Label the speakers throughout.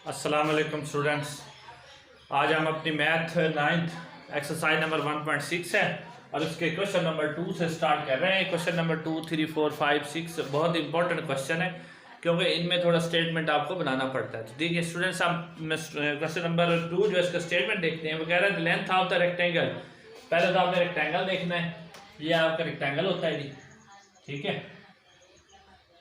Speaker 1: अस्सलाम वालेकुम स्टूडेंट्स। आज हम अपनी मैथ नाइन्थ एक्सरसाइज नंबर 1.6 है और इसके क्वेश्चन नंबर 2 से स्टार्ट कर रहे हैं। क्वेश्चन नंबर 2, 3, 4, 5, 6 बहुत इंपॉर्टेंट क्वेश्चन है क्योंकि इनमें थोड़ा स्टेटमेंट आपको बनाना पड़ता है। तो देखिए स्टूडेंट्स, हम क्वेश्चन नंबर 2 जो इसका स्टेटमेंट देखते हैं। वो कह रहा है लेंथ ऑफ द रेक्टेंगल। पहले तो आपने रेक्टेंगल देखना है। ये आपका रेक्टेंगल होता है जी, ठीक है,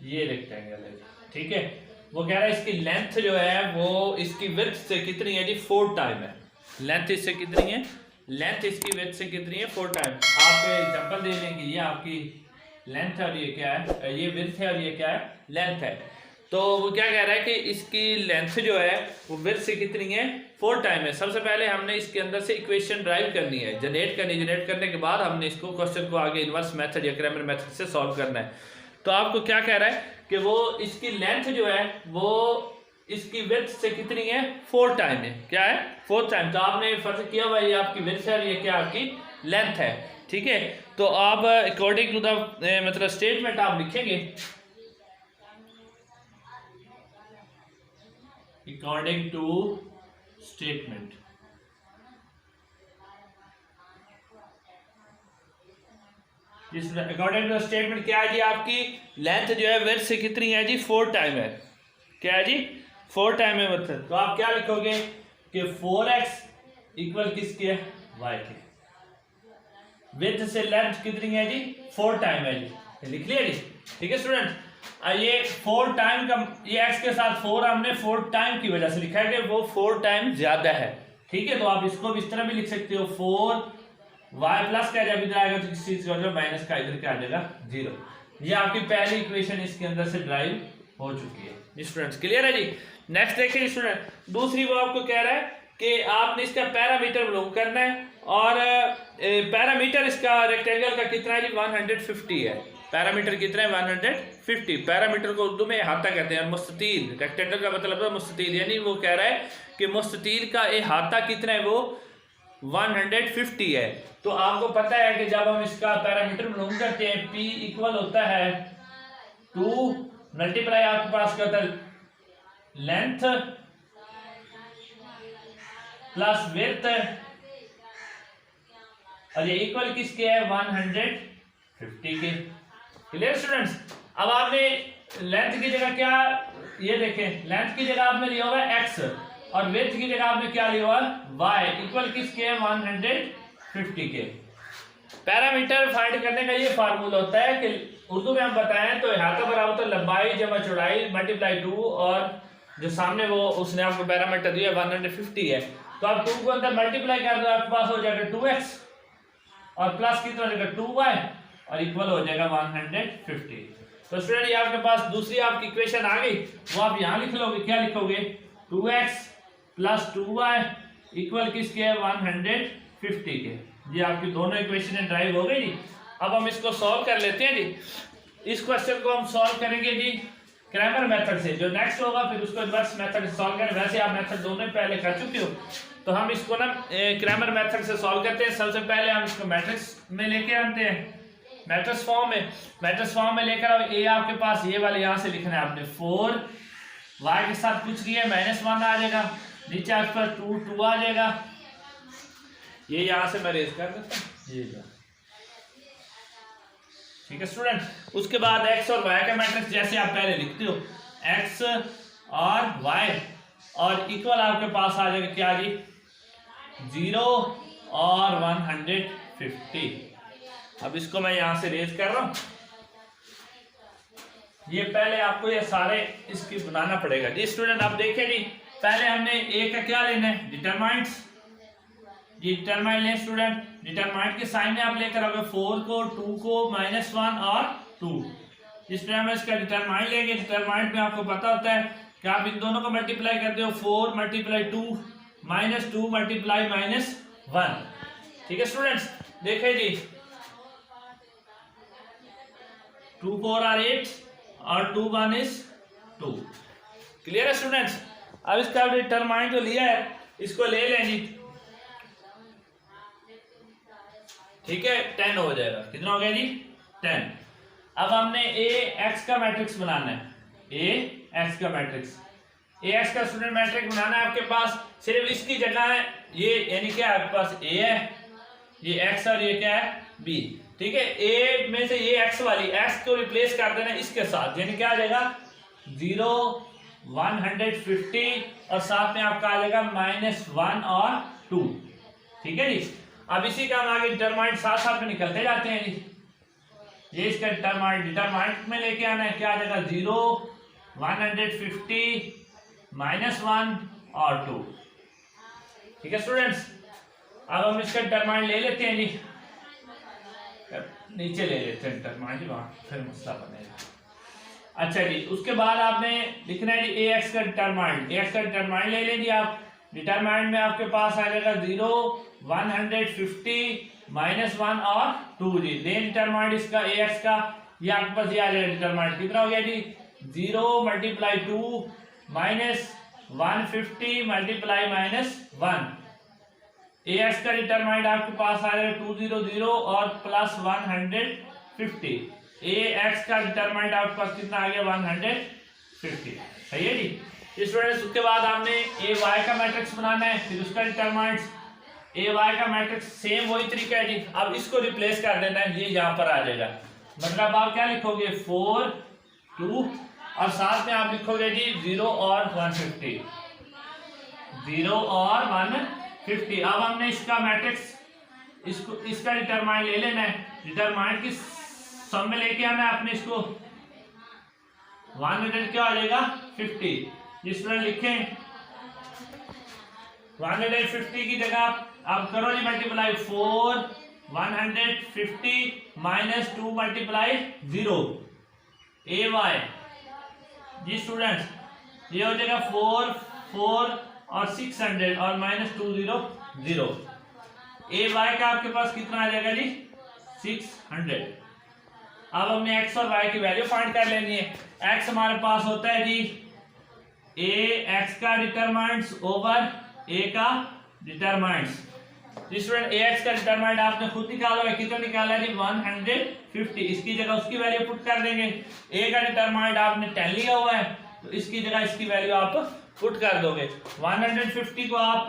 Speaker 1: ये रेक्टेंगल है, ठीक है। वो कह रहा है इसकी लेंथ जो है वो इसकी विड्थ से कितनी है जी, 4 टाइम है। लेंथ इससे कितनी है, लेंथ इसकी विड्थ से कितनी है, 4 टाइम। आप एग्जांपल दे लेंगे, ये आपकी लेंथ है और ये क्या है, ये विड्थ है और ये क्या है, लेंथ है। तो वो क्या कह रहा है कि इसकी लेंथ जो है वो विड्थ से कितनी है, 4 टाइम है। सबसे पहले हमने इसके अंदर से इक्वेशन ड्राइव करनी है, जनरेट करने के बाद हमने इसको क्वेश्चन को आगे इनवर्स मेथड या क्रैमर मेथड से सॉल्व करना है। तो आपको क्या कह रहा है कि वो इसकी लेंथ जो है वो इसकी विड्थ से कितनी है, 4 टाइम है। क्या है, 4 टाइम। तो आपने फर्ज किया हुआ ये आपकी विड्थ है और ये क्या आपकी लेंथ है, ठीक है। तो आप अकॉर्डिंग टू द मतलब स्टेटमेंट आप लिखेंगे, according to statement. According to statement क्या है जी, आपकी लेंथ जो है विड्थ से कितनी है जी, 4 टाइम है। क्या है जी, 4 टाइम है मतलब। तो आप क्या लिखोगे कि 4x इक्वल किसके है, y के। विड्थ से लेंथ कितनी है जी, 4 टाइम है जी, लिख लिया जी, ठीक है स्टूडेंट। ये 4 टाइम का, ये x के साथ 4 हमने 4 टाइम की वजह से लिखा है कि वो 4 टाइम ज्यादा है, ठीक है। तो आप इसको भी इस तरह भी लिख सकते हो, 4y प्लस का जब इधर आएगा तो किस चीज का माइनस का इधर क्या आ जाएगा, 0। ये आपकी पहली इक्वेशन इसके अंदर से ड्राइव हो चुकी है जी स्टूडेंट्स, क्लियर है जी। नेक्स्ट देखिए स्टूडेंट, दूसरी वो आपको कह रहा है कि आपने इसका पैरामीटर मालूम करना है और पैरामीटर इसका रेक्टेंगल का कितना है जी, 150 है। पैरामीटर कितना है, 150। पैरामीटर को उर्दू में अहाता कहते हैं। मुस्ततील, रेक्टेंगल का मतलब है मुस्ततील, यानी वो कह रहा है कि मुस्ततील का अहाता कितना है, वो 150 है। तो आपको पता है कि जब हम इसका पैरामीटर मालूम करते हैं, P इक्वल होता है 2 मल्टीप्लाई आपके पास क्या होता है, लेंथ प्लस विड्थ, और ये इक्वल किसके है, 150 के। Clear students. अब आपने लेंथ की जगह क्या, ये देखें, लेंथ की जगह आपने लिया हुआ है x और विड्थ की जगह आपने क्या लिया हुआ है, y, इक्वल किसके है, 150 के। पैरामीटर फाइंड करने का ये फार्मूला होता है कि उर्दू में हम बताएं तो अहाता बराबर तो लंबाई जमा चौड़ाई मल्टीप्लाई 2, और जो सामने वो उसने आपको पैरामीटर दिया 150 है। तो आप 2 को अंदर मल्टीप्लाई कर दो, आपके पास हो जाएगा 2x और प्लस कितना हो जाएगा 2y और इक्वल हो जाएगा 150। तो स्टूडेंट ये आपके पास दूसरी आपकी इक्वेशन आ गई, वो आप यहाँ लिख लोगे। क्या लिखोगे, 2x प्लस 2y इक्वल किसके है, 150 के। ये आपकी दोनों इक्वेशन ड्राइव हो गई जी। अब हम इसको सॉल्व कर लेते हैं जी। इस क्वेश्चन को हम सॉल्व करेंगे जी क्रैमर मेथड से। जो नेक्स्ट होगा फिर उसको इनवर्स मेथड से सॉल्व करें। वैसे आप मेथड दोनों पहले कर चुके हो, तो हम इसको ना क्रैमर मेथड से सॉल्व करते हैं। सबसे पहले हम इसको मैट्रिक्स में लेके आते हैं, मैट्रिक्स फॉर्म में। मैट्रिक्स फॉर्म में लेकर आओ, ए आपके पास ये वाले यहाँ से लिखना है आपने 4, y के साथ कुछ नहीं है, -1 आ जाएगा, नीचे आपके पास 2 आ जाएगा। ये यहाँ से मैं रेज कर देता हूँ, ये ठीक है स्टूडेंट। उसके बाद x और y का मैट्रिक्स जैसे आप पहले लिखते हो, x और y, और इक्वल आपके पास आ जाएगा क्या जी, 0 और 150। अब इसको मैं यहां से रेज कर रहा हूं। ये पहले आपको ये सारे इसकी बनाना पड़ेगा जी स्टूडेंट। आप देखें जी, पहले हमने ए का क्या लेना है, डिटरमाइंट्स। डिटरमाइंट लें स्टूडेंट। डिटरमाइंट के साइन में आप लेकर आओगे 4 को, 2 को, -1 और 2। इस तरह में इसका डिटरमाइंट लेंगे। डिटरमाइंट में आपको पता होता है कि आप इन दोनों को मल्टीप्लाई करते हो, 4 मल्टीप्लाई 2 -2 मल्टीप्लाई -1, ठीक है स्टूडेंट्स। देखें जी, 2 4 are 8 और 2 1 is 2। क्लियर है स्टूडेंट्स। अब इसका डिटरमाइंट जो लिया है इसको ले लें जी, ठीक है, 10 हो जाएगा। कितना हो गया जी, 10। अब हमने ए एक्स का मैट्रिक्स बनाना है, ए एक्स का मैट्रिक्स। ए एक्स का स्टूडेंट मैट्रिक्स बनाना है आपके पास, सिर्फ इसकी जगह है ये, यानी क्या आपके पास ए है, ये एक्स और ये क्या है बी, ठीक है। ए में से ये एक्स वाली एक्स को रिप्लेस कर देना इसके साथ, यानी क्या आ जाएगा 0 150 और साथ में आपका आ जाएगा -1 और 2, ठीक है जी। अब इसी का हम आगे डिटरमाइंट साथ साथ में निकलते जाते हैं जी। ये इसका डिटरमाइंट में लेके आना है, क्या आ जाएगा 0 150 -1 और 2, ठीक है स्टूडेंट्स। अब हम इसका डिटरमाइंट ले लेते हैं जी, नीचे ले लेते हैं डिटरमाइंट जी, वहां फिर मसला बनेगा। अच्छा जी, उसके बाद आपने लिखना है जी ए एक्स का डिटरमाइंट, ए एक्स का डिटरमाइंट ले लें जी आप। डिटरमाइंट में आपके पास आ जाएगा 0 150 -1 और 2 जी। देन डिटरमाइंट इसका ए एक्स का, ये आपके पास ये आ जाएगा डिटरमाइंट कितना हो गया जी 0 × 2 -150 × -1, ए एक्स का डिटरमाइंट आपके पास आ जाएगा 200 और +150, ए एक्स का डिटरमाइंट आपके पास कितना आ गया 150, सही है जी स्टूडेंट्स। उसके बाद आपने ए वाई का मैट्रिक्स बनाना है, फिर उसका डिटरमाइंट ए वाई का मैट्रिक्स सेम वही तरीका है जी। अब इसको रिप्लेस कर देना है, ये यहाँ पर आ जाएगा, मतलब आप क्या लिखोगे 4 2 और साथ में आप लिखोगे जी 0 और 150, 0 और 150। अब हमने इसका मैट्रिक्स इसको इसका डिटरमाइंट ले लेना है, डिटरमाइंट की सम में लेके आना है आपने इसको, 100 क्या आ जाएगा 50, जिस तरह लिखें 150 की जगह आप करो जी मल्टीप्लाई 4 150 -2 × 0 ए वाई जी स्टूडेंट्स, ये हो जाएगा 4 4 और 600 और -200 ए वाई का आपके पास कितना आ जाएगा जी 600। अब हमने एक्स और वाई की वैल्यू फाइंड कर लेनी है। एक्स हमारे पास होता है जी ए एक्स का डिटरमाइंट्स ओवर ए का डिटरमाइंट्स। स्टूडेंट ए एक्स का डिटरमाइंट आपने खुद निकाला है, कितना निकाला है जी 150, इसकी जगह उसकी वैल्यू पुट कर देंगे। ए का डिटरमाइंट आपने 10 लिया हुआ है, तो इसकी जगह इसकी वैल्यू आप पुट कर दोगे। 150 को आप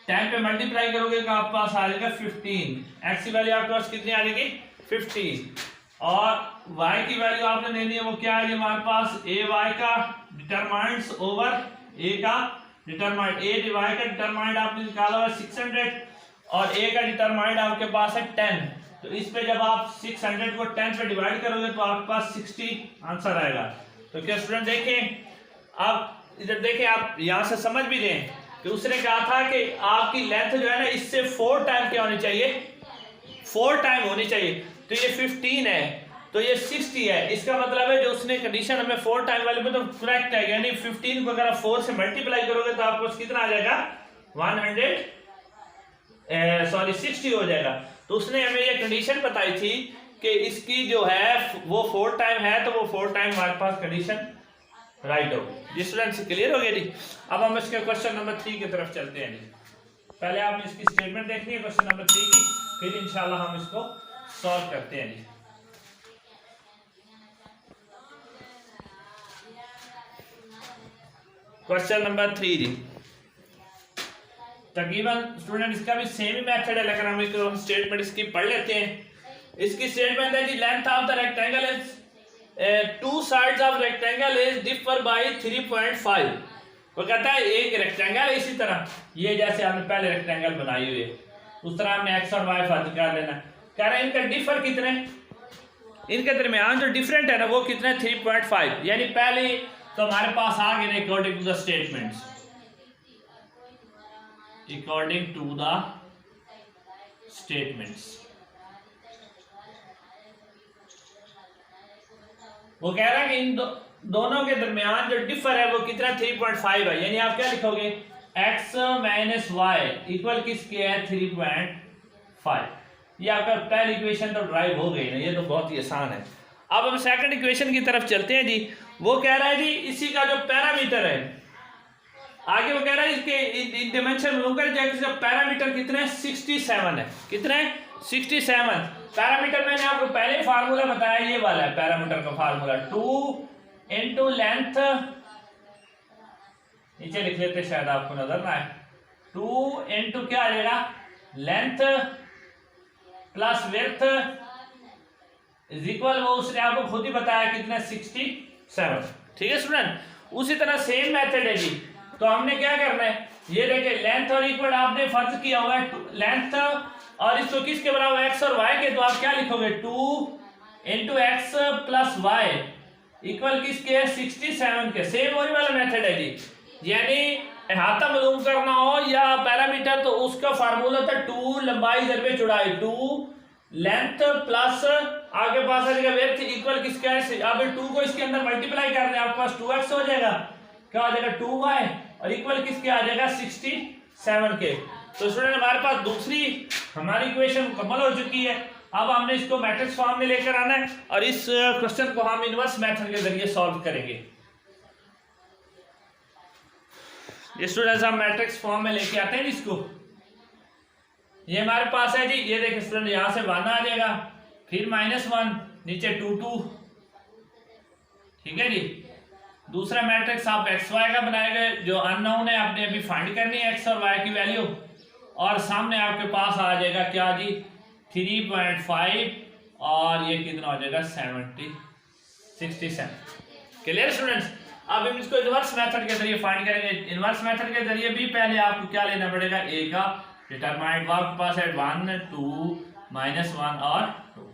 Speaker 1: 10 पे मल्टीप्लाई करोगे तो आपके पास आ जाएगा 15, एक्स की वैल्यू आपके पास कितनी आ जाएगी 50, और वाई की वैल्यू आपने लेनी है, वो क्या है हमारे पास ए वाई का डिटरमाइंट्स ओवर ए का डिटरमाइंट। ए वाई का डिटरमाइंट आपने निकाला हुआ 600 और ए का डिटरमाइंट आपके पास है 10, तो इस पे जब आप 600 को 10 पे डिवाइड करोगे तो आपके पास 60 आंसर आएगा। तो क्या स्टूडेंट देखें, आप इधर देखें, आप यहां से समझ भी लें कि उसने कहा था कि आपकी लेंथ जो है ना इससे 4 टाइम क्या होनी चाहिए, 4 टाइम होनी चाहिए। तो ये 15 है तो ये 60 है, इसका मतलब है जो उसने कंडीशन हमें 4 टाइम वाले में तो करेक्ट है, यानी 15 को अगर आप 4 से मल्टीप्लाई करोगे तो आपको कितना आ जाएगा 60 हो जाएगा। तो उसने हमें ये कंडीशन बताई थी कि इसकी जो है वो 4 टाइम है, तो वो 4 टाइम हमारे पास कंडीशन राइट हो। जी स्टूडेंट्स क्लियर हो गया जी। अब हम इसके क्वेश्चन नंबर 3 की तरफ चलते हैं जी। पहले आपने इसकी स्टेटमेंट देखनी है क्वेश्चन नंबर 3 की, फिर इंशाल्लाह हम इसको सॉल्व करते हैं जी। क्वेश्चन नंबर 3 जी, तकरीबन स्टूडेंट इसका भी सेम ही मेथड है, लेकिन हम इसको स्टेटमेंट इसकी पढ़ लेते हैं। इसकी स्टेटमेंट है जी length of the rectangle is 2 sides of rectangle is differ by 3.5। वो कहता है एक रेक्टेंगल है, इसी तरह ये जैसे हमने पहले रेक्टेंगल बनाई हुई है उस तरह हमने एक्स और वाई फाइंड कर लेना। कह रहे हैं इनका डिफर कितने, इनके दरमियान जो डिफरेंट है ना वो कितने 3.5, यानी पहले तो हमारे पास आ गए according to the statements, according to the statements वो कह रहा है कि इन दोनों के दरमियान जो डिफर है वो कितना 3.5 है, यानी आप क्या लिखोगे x - y इक्वल किसके है 3.5। ये आपका पहली इक्वेशन तो ड्राइव हो गई ना, ये तो बहुत ही आसान है। अब हम सेकंड इक्वेशन की तरफ चलते हैं जी। वो कह रहा है जी इसी का जो पैरामीटर है, आगे वो कह रहा है इसके डायमेंशन लूंगा इसका पैरामीटर कितने 67 है, कितने 67। पैरामीटर मैंने आपको पहले फार्मूला बताया, ये वाला है पैरामीटर का फार्मूला 2 × लेंथ नीचे लिख लेते शायद आपको नजर ना आए। 2 इंटू क्या आ जाएगा, length plus width is equal, वो उसने आपको खुद ही बताया कितना, 67। ठीक है स्टूडेंट, उसी तरह सेम मेथड है जी। तो हमने क्या करना है, ये देखिए लेंथ और इक्वल आपने फर्ज किया हुआ है, लेंथ और इसको किसके बराबर, एक्स और वाई के, तो आप क्या लिखोगे 2 into x plus y equal किसके है, 67 के। सेम वही वाला मेथड है जी, यानी अहाता मालूम करना हो या पैरामीटर, तो उसका फार्मूला था 2 लंबाई जरबे चौड़ाई, 2 लेंथ प्लस आगे पास आ जाएगा विड्थ इक्वल किसका है, अब 2 को इसके अंदर मल्टीप्लाई कर दें, आपके पास 2x हो जाएगा, क्या हो जाएगा 2y और इक्वल किसके आ जाएगा 67 के। तो स्टूडेंट हमारे पास दूसरी हमारी इक्वेशन मुकम्मल हो चुकी है। अब हमने इसको मैट्रिक्स फॉर्म में लेकर आना है और इस क्वेश्चन को हम इनवर्स मेथड के जरिए सॉल्व करेंगे। ये स्टूडेंट्स हम मैट्रिक्स फॉर्म में लेके आते हैं इसको, ये हमारे पास है जी, ये देखिए स्टूडेंट यहाँ से 1 आ जाएगा, फिर -1, नीचे 2 ठीक है जी। दूसरा मैट्रिक्स आप एक्स वाई का बनाएंगे, जो अननोन है आपने अभी फाइंड करनी है एक्स और वाई की वैल्यू, और सामने आपके पास आ जाएगा क्या जी 3.5 और ये कितना हो जाएगा 67। Clear students. अब हम इसको इनवर्स मेथड के जरिए फाइंड करेंगे। इनवर्स मेथड के जरिए भी पहले आपको क्या लेना पड़ेगा, ए का डिटरमाइंड, आपके पास है 1 2 -1 और 2।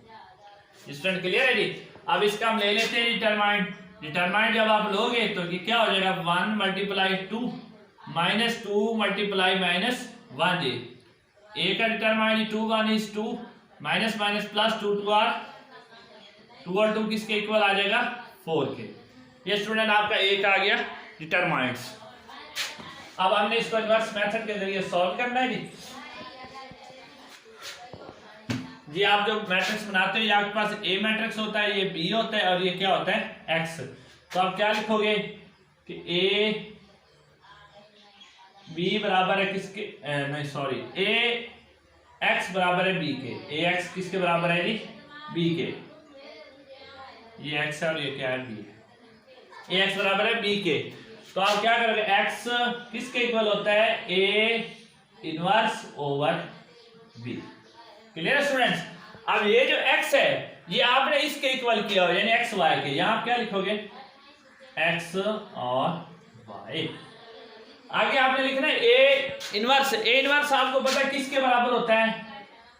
Speaker 1: स्टूडेंट क्लियर है जी। अब इसका हम ले लेते हैं डिटरमाइंड। डिटरमाइंड जब आप लोगे तो ये क्या हो जाएगा 1 × 2 -2 × -1 जी। ए का डिटरमाइंड 2 1 is 2 -+ प्लस 2 2 r 2 और 2 किसके इक्वल आ जाएगा 4 के। ये स्टूडेंट आपका ए का आ गया डिटरमाइंड्स। अब हमने इसको इनवर्स मेथड के जरिए सॉल्व करना है जी। आप जो मैट्रिक्स बनाते हो, ये आपके पास ए मैट्रिक्स होता है, ये बी होता है और ये क्या होता है एक्स। तो आप क्या लिखोगे कि ए बी बराबर है किसके, नहीं सॉरी, ए एक्स बराबर है बी के। ए एक्स किसके बराबर है जी बी के, ये एक्स है और ये क्या है बी है। ए एक्स बराबर है बी के, तो आप क्या करोगे एक्स किसके इक्वल होता है a inverse over b. Clear students. अब ये जो x है ये आपने इसके इक्वल किया हो, यानी एक्स वाई के, यहां आप क्या लिखोगे x और y। आगे आपने लिखना है ए इनवर्स। ए इनवर्स आपको पता है किसके बराबर होता है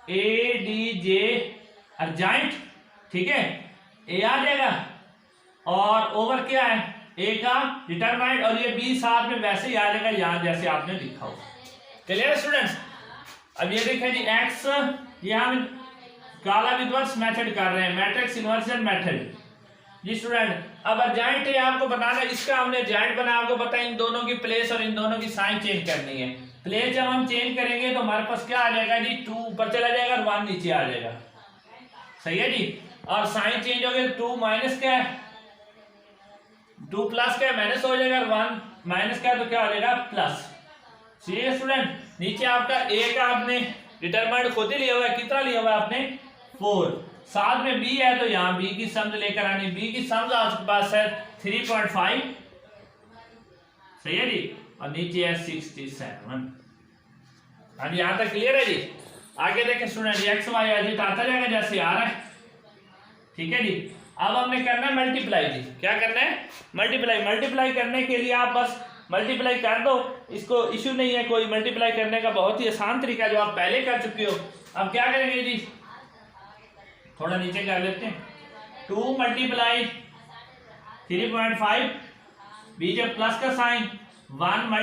Speaker 1: ए डी जे अर्जेंट, ठीक है, ए आ जाएगा और ओवर क्या है ए का डिटरमाइंड, और ये बी साथ में वैसे ही आ जाएगा यहां जैसे आपने लिखा हो। Clear students. अब ये देखें जी एक्स, ये हम काला इनवर्स मेथड कर रहे हैं, मैट्रिक्स इन्वर्जन मेथड जी स्टूडेंट। अब अर्जेंट है आपको बनाना, इसका हमने जॉइंट बना, आपको पता है इन दोनों की प्लेस और इन दोनों की साइन चेंज करनी है। प्लेस जब हम चेंज करेंगे तो हमारे पास क्या आ जाएगा जी 2 ऊपर चला जाएगा और 1 नीचे आ जाएगा, सही है जी। और साइन चेंज हो गया, 2 माइनस क्या है 2 प्लस क्या है माइनस हो जाएगा, 1 माइनस क्या है तो क्या हो जाएगा प्लस। ठीक है स्टूडेंट। नीचे आपका ए का आपने डिटरमाइंड खुद ही लिया हुआ है, कितना लिया हुआ है आपने 4, साथ में बी है तो यहाँ बी की सम लेकर आनी, बी की सम आपके पास है 3.5, सही है जी, और नीचे है 67। हाँ जी यहाँ तक क्लियर है जी। आगे देखें स्टूडेंट एक्स वाई एजिट आता जाएगा जैसे आ रहा है, ठीक है जी। अब हमने करना है मल्टीप्लाई जी, क्या करना है मल्टीप्लाई। मल्टीप्लाई करने के लिए आप बस मल्टीप्लाई कर दो, इसको इश्यू नहीं है कोई, मल्टीप्लाई करने का बहुत ही आसान तरीका जो आप पहले कर चुके हो। अब क्या करेंगे जी, थोड़ा नीचे कर लेते हैं, 2 × 3.5 बीच में प्लस का साइन, 1 ×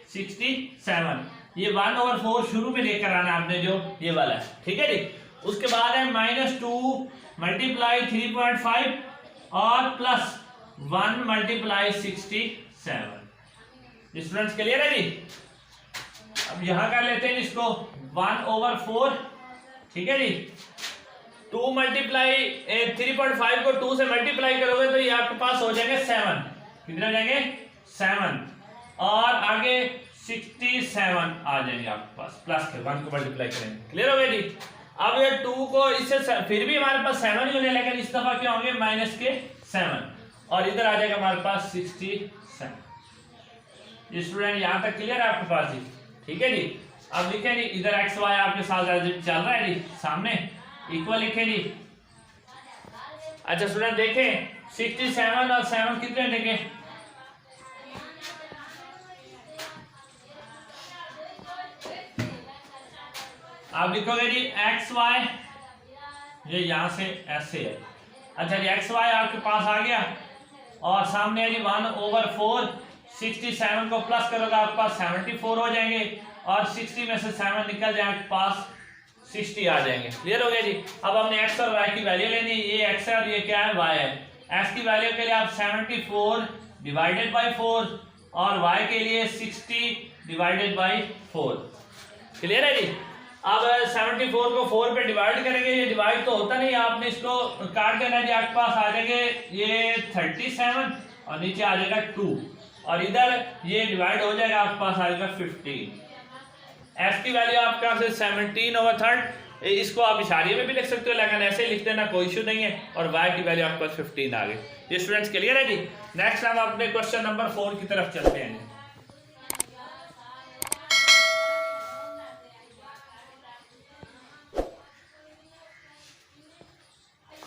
Speaker 1: 67, ये 1/4 शुरू में लेकर आना आपने जो ये वाला है, ठीक है जी। उसके बाद है -2 × 3.5 और प्लस 1 × 67। स्टूडेंट्स क्लियर है जी। अब यहां कर लेते हैं इसको 1/4, ठीक है जी। 2 × 3.5 को 2 से मल्टीप्लाई करोगे तो ये आपके पास हो जाएंगे 7, कितने हो जाएंगे 7, और आगे 67 आ जाएंगे आपके पास, प्लस के 1 को मल्टीप्लाई करेंगे। क्लियर हो गया जी। अब ये 2 को इससे फिर भी हमारे पास 7 ही होने, लेकिन इस दफा क्या होंगे -7, और इधर आ जाएगा हमारे पास 67। ये स्टूडेंट यहाँ तक क्लियर है आपके पास जी? ठीक है जी। अब लिखे जी इधर एक्स वाई आपके साथ चल रहा है जी, सामने इक्वल लिखे जी। अच्छा स्टूडेंट देखें 67 और 7 कितने देंगे? आप लिखोगे जी एक्स वाई, ये यहां से ऐसे है। अच्छा जी एक्स वाई आपके पास आ गया और सामने है जी 1/4। 67 को प्लस करोगे आपके पास 74 हो जाएंगे और 60 में से 7 निकल जाए आपके पास 60 आ जाएंगे। क्लियर हो गया जी। अब हमने एक्स और वाई की वैल्यू लेनी है, ये एक्स है और ये क्या है वाई है। एक्स की वैल्यू के लिए आप 74 डिवाइडेड बाई 4 और वाई के लिए 60 डिवाइडेड बाई 4। क्लियर है जी। अब 74 को 4 पे डिवाइड करेंगे, ये डिवाइड तो होता नहीं, आपने इसको काट देना जी। आपके पास आ जाएंगे ये 37 और नीचे आ जाएगा 2 और इधर ये डिवाइड हो जाएगा, आपके पास आ जाएगा 15। एफ की वैल्यू आपके पास 17/3। इसको आप इशारे में भी लिख सकते हो लेकिन ऐसे ही लिख देना, कोई इशू नहीं है। और वाई की वैल्यू आपके पास 15 आ गई। ये स्टूडेंट्स क्लियर है जी। नेक्स्ट हम अपने क्वेश्चन नंबर 4 की तरफ चलते हैं।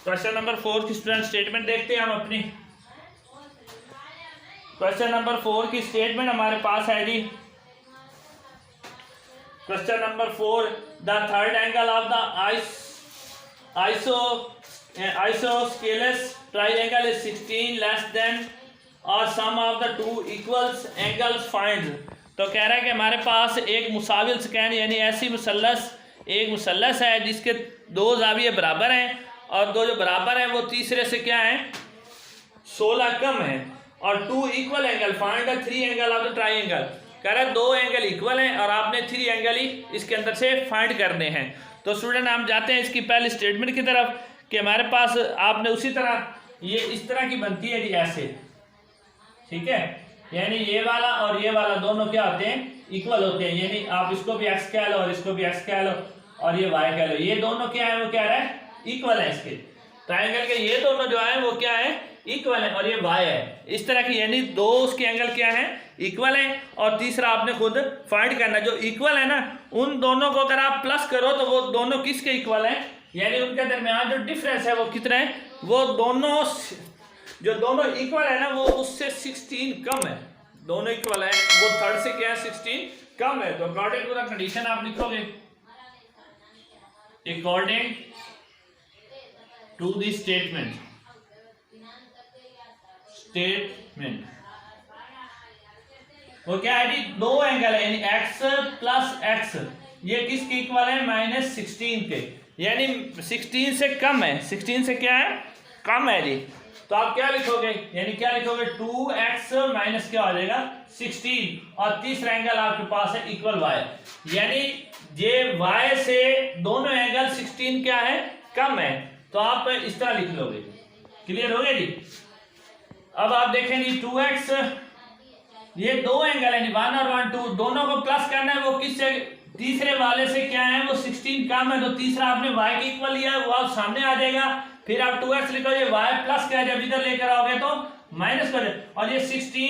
Speaker 1: क्वेश्चन नंबर 4 की स्टूडेंट स्टेटमेंट देखते हैं हम अपनी। क्वेश्चन नंबर 4 की स्टेटमेंट हमारे पास है जी। Question number 4, the third angle of the isosceles triangle is 16 less than or sum of the two equals angles find। तो कह रहा है कि हमारे पास एक मुसाविल स्कैन यानी ऐसी एक मुसल्लस है जिसके दो जाविये बराबर हैं और दो जो बराबर हैं वो तीसरे से क्या है 16 कम है। और 2 equal angle find the 3 angle of the triangle. कह रहा है 2 एंगल इक्वल हैं और आपने 3 एंगल ही इसके अंदर से फाइंड करने हैं। तो स्टूडेंट हम जाते हैं इसकी पहले स्टेटमेंट की तरफ कि हमारे पास आपने उसी तरह ये इस तरह की बनती है जी ऐसे, ठीक है। यानी ये वाला और ये वाला दोनों क्या होते हैं इक्वल होते हैं, यानी आप इसको भी एक्स कह लो और इसको भी एक्स कह लो और ये वाई कह लो, ये दोनों क्या है वो क्या है इक्वल है। इसके ट्राइंगल के ये दोनों जो है वो क्या है इक्वल है और ये वाई है। इस तरह की यानी दो उसके एंगल क्या है इक्वल है। और तीसरा आपने खुद फाइंड करना, जो इक्वल है ना उन दोनों को अगर आप प्लस करो तो वो दोनों किसके इक्वल हैं, यानी उनके दरमियान जो डिफरेंस है वो कितना है, वो दोनों जो दोनों इक्वल है ना वो उससे 16 कम है। दोनों इक्वल है, वो थर्ड से क्या है 16 कम है। तो अकॉर्डिंग टू द कंडीशन आप लिखोगे अकॉर्डिंग टू द स्टेटमेंट वो क्या है जी दो एंगल है यानी x प्लस x ये किसके इक्वल है -16 के, यानी 16 से कम है। 16 से क्या है कम है जी। तो आप क्या लिखोगे यानी क्या लिखोगे 2x माइनस क्या हो जाएगा 16 और तीसरा एंगल आपके पास है इक्वल y, यानी ये y से दोनों एंगल 16 क्या है कम है। तो आप इस तरह लिख लोगे। क्लियर हो गया जी। अब आप देखें जी 2x ये दो एंगल है 1 और 1 2 दोनों को प्लस करना है, वो किससे तीसरे वाले से क्या है वो 16 कम है। तो तीसरा आपने y के इक्वल लिया है वो आप सामने आ जाएगा। फिर आप 2x लिखो, ये y प्लस का है जब इधर लेकर आओगे तो माइनस का, और ये 16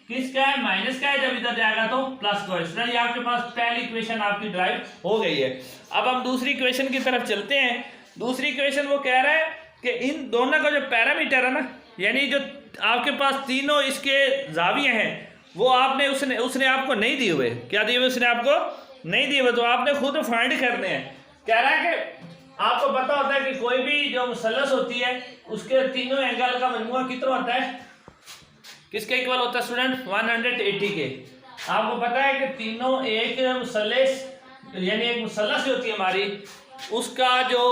Speaker 1: किसका है माइनस का है जब इधर जाएगा तो प्लस का है। ये आपके पास पहली इक्वेशन आपकी ड्राइव हो गई है। अब हम दूसरी इक्वेशन की तरफ चलते हैं। दूसरी इक्वेशन वो कह रहा है कि इन दोनों का जो पैरामीटर है ना, यानी जो आपके पास तीनों इसके जाविये हैं वो आपने उसने आपको नहीं दिए हुए। क्या दिए हुए उसने आपको नहीं दिए हुए, तो आपने खुद फाइंड करने हैं। कह रहा है कि आपको पता होता है कि कोई भी जो मुसल्लस होती है उसके तीनों एंगल का मजमूआ कितना होता है, किसके इक्वल होता है स्टूडेंट 180 के। आपको पता है कि तीनों एक मुसल्लस यानी एक मुसल्लस होती है हमारी, उसका जो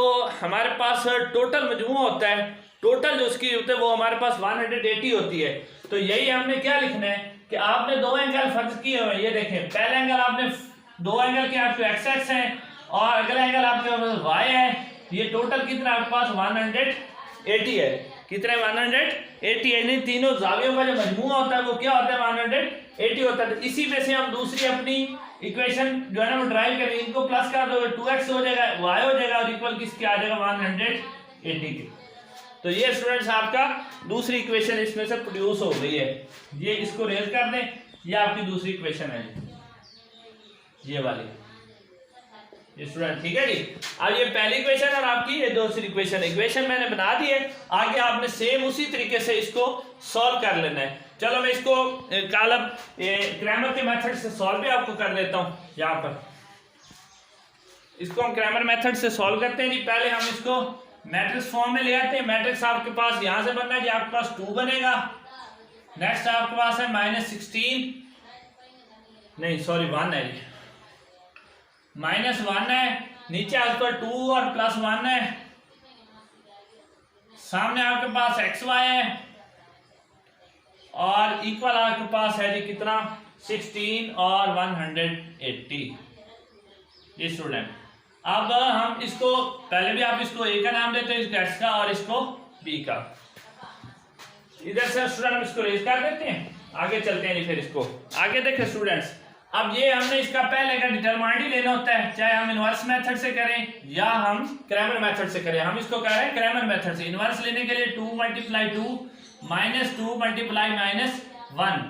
Speaker 1: हमारे पास टोटल मजमूआ होता है, टोटल जो उसकी होते है वो हमारे पास 180 होती है। तो यही हमने क्या लिखना है कि आपने दो एंगल फर्ज किए हुए। ये देखें पहला एंगल आपने दो एंगल के आपके एक्स एक्स हैं और अगला एंगल आपके पास वाई है। ये टोटल कितना आपके पास 180 है। कितना 180 है, यानी तीनों जावियों का जो मजमूआ होता है वो क्या होता है 180 होता है। तो इसी में से हम दूसरी अपनी इक्वेशन जो है ना वो ड्राइव करेंगे। इनको प्लस कर दोगे 2x हो जाएगा y हो जाएगा और इक्वल किसके आ जाएगा 180 के। तो ये स्टूडेंट्स आपका दूसरी इक्वेशन इसमें से प्रोड्यूस हो गई है। ये इसको रेज कर दें ये आपकी दूसरी इक्वेशन है ये वाली, ये स्टूडेंट, ठीक है जी। अब ये पहली इक्वेशन और आपकी ये दूसरी इक्वेशन मैंने बना दी है। आगे आपने सेम उसी तरीके से इसको सॉल्व कर लेना है। चलो मैं इसको कॉलम क्रैमर के मेथड से सॉल्व भी आपको कर देता हूँ। यहाँ पर इसको हम क्रैमर मेथड से सॉल्व करते हैं जी। पहले हम इसको मैट्रिक्स फॉर्म में ले आते हैं। मैट्रिक्स आपके पास यहाँ से बनना है जी, आपके पास 2 बनेगा। नेक्स्ट आपके पास है -16, नहीं सॉरी 1 है जी, -1 है, नीचे आपके पास 2 और +1 है, सामने आपके पास XY है और इक्वल आपके पास है जी कितना 16 और 180। ये स्टूडेंट, अब हम इसको पहले भी आप इसको A का नाम देते हैं, इसको X का और इसको B का। इधर से स्टूडेंट हम इसको रेज कर देते हैं, आगे चलते हैं। फिर इसको आगे देखें स्टूडेंट्स, अब ये हमने इसका पहले का डिटरमाइंड ही लेना होता है, चाहे हम इनवर्स मेथड से करें या हम क्रैमर मेथड से करें। हम इसको कर रहे हैं क्रैमर मेथड से। इनवर्स लेने के लिए 2 × 2 -2 × -1,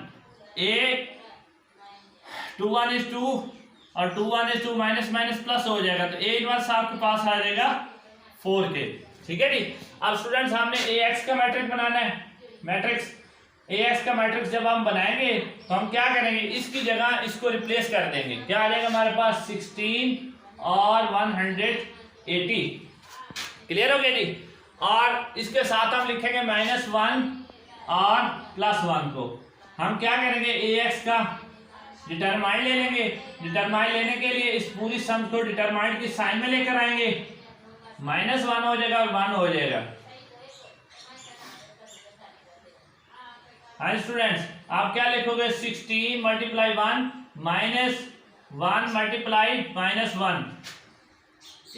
Speaker 1: ए 2 1 is 2 और 2 1 is 2 माइनस प्लस हो जाएगा, तो ए इनवर्स आपके पास आ जाएगा 4 के, ठीक है जी। अब स्टूडेंट्स हमने AX का मैट्रिक्स बनाना है। मैट्रिक्स AX का मैट्रिक्स जब हम बनाएंगे तो हम क्या करेंगे, इसकी जगह इसको रिप्लेस कर देंगे। क्या आ जाएगा हमारे पास 16 और 180, क्लियर हो गया जी। और इसके साथ हम लिखेंगे -1 और +1 को। हम क्या करेंगे, AX का डिटरमाइंड ले लेंगे। डिटरमाइंड लेने के लिए इस पूरी सम को डिटरमाइंड की साइन में लेकर आएंगे, -1 हो जाएगा और 1 हो जाएगा। हाँ स्टूडेंट्स, आप क्या लिखोगे, 16 × 1 -1 × -1।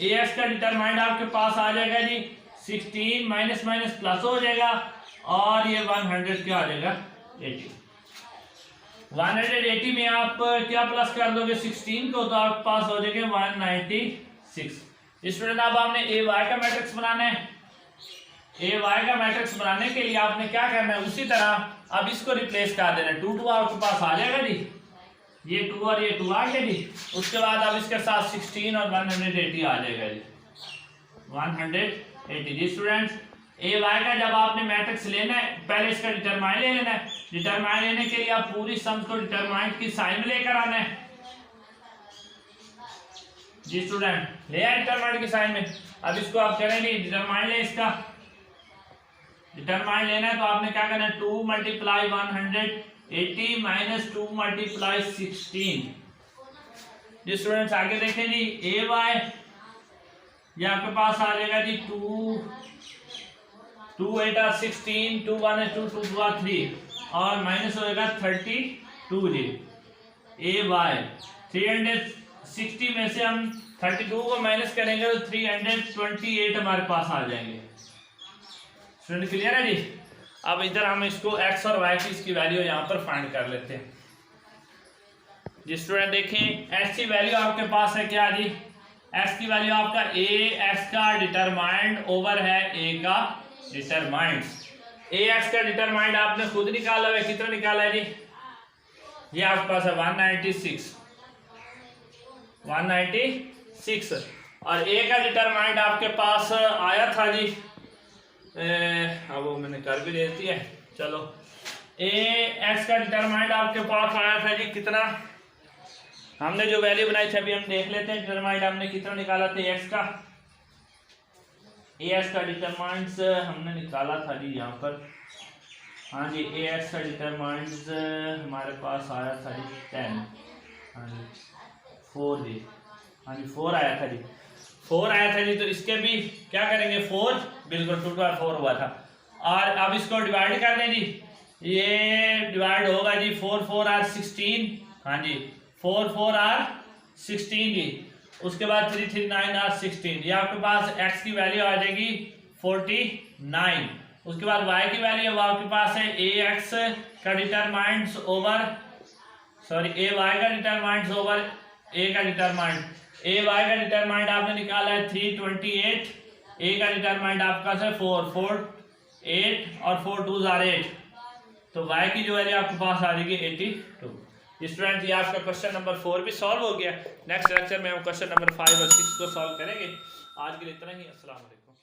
Speaker 1: AX का डिटरमाइंड आपके पास आ जाएगा जी 16 माइनस प्लस हो जाएगा और ये 100 क्या आ जाएगा 80। 180 में आप क्या प्लस कर दोगे 16 को, तो आपके पास हो जाएगा 196। स्टूडेंट, अब आपने AY का मैट्रिक्स बनाना है। AY का मैट्रिक्स बनाने के लिए आपने क्या करना है, उसी तरह अब इसको रिप्लेस कर देना है। 2 2 आपके पास आ जाएगा जी, ये 2 और ये 2 आ गया जी। उसके बाद अब इसके साथ 16 और 180 आ जाएगा जी, 180 जी। स्टूडेंट्स, AY का जब आपने मैट्रिक्स लेना है, पहले इसका डिटरमाइंड ले लेना है। डिटरमाइंड लेने के लिए आप पूरी सम्स को डिटरमाइंड की साइन में लेकर आना है जी। स्टूडेंट, ले आए डिटरमाइंड की साइन में। अब इसको आप करेंगे डिटरमाइंड ले, इसका डिटरमाइंड लेना है तो आपने क्या करना है, 2 × 180 -2 × 16 जी। स्टूडेंट्स, आगे देखें जी, AY ये आपके पास आ जाएगा जी 2 8 are 16, 2 1 is 2, 2 2 are 3 और माइनस होएगा 32 जी। AY 360 में से हम 32 को माइनस करेंगे तो 328 हमारे पास आ जाएंगे। स्टूडेंट, क्लियर है जी। अब इधर हम इसको x और y की इसकी वैल्यू यहाँ पर फाइंड कर लेते हैं जी। स्टूडेंट देखें, x की वैल्यू आपके पास है क्या जी, x की वैल्यू आपका x का डिटरमाइंड ओवर है a का डिटरमाइंड। AX का डिटरमाइंड आपने खुद निकाला है, कितना निकाला है जी, ये आपके पास है 196 और A का डिटरमाइंड आपके पास आया था जी, अब वो मैंने कर भी देती है। चलो, AX का डिटरमाइंड आपके पास आया था जी कितना, हमने जो वैल्यू बनाई थी अभी हम देख लेते हैं। डिटरमाइंड हमने कितना निकाला था AX का। AX का डिटरमाइंड हमने निकाला था जी यहाँ पर, हाँ जी, AX का डिटरमाइंड हमारे पास आया था जी 10, हाँ जी 4 जी, हाँ जी 4 आया था जी, 4 आया था जी। तो इसके भी क्या करेंगे, 4 बिल्कुल 2 2 4 हुआ था और अब इसको डिवाइड कर दें जी। ये डिवाइड होगा जी 4 4 are 16, हाँ जी 4 4 are 16 जी। उसके बाद 3 3 9 are 16। ये आपके पास x की वैल्यू आ जाएगी 49। उसके बाद y की वैल्यू वो आपके पास है AX का डिटरमाइंड्स ओवर AY का डिटरमाइंड्स ओवर A का डिटरमाइंड। AY का डिटरमाइंड आपने निकाला है 328, A का डिटरमाइंड आपका है 4 4 8 और 4 2 are 8। तो y की जो वैल्यू आपके पास आ जाएगी 82। स्टूडेंट ये आपका क्वेश्चन नंबर 4 भी सॉल्व हो गया। नेक्स्ट लेक्चर में हम क्वेश्चन नंबर 5 और 6 को सॉल्व करेंगे। आज के लिए इतना ही। अस्सलाम वालेकुम।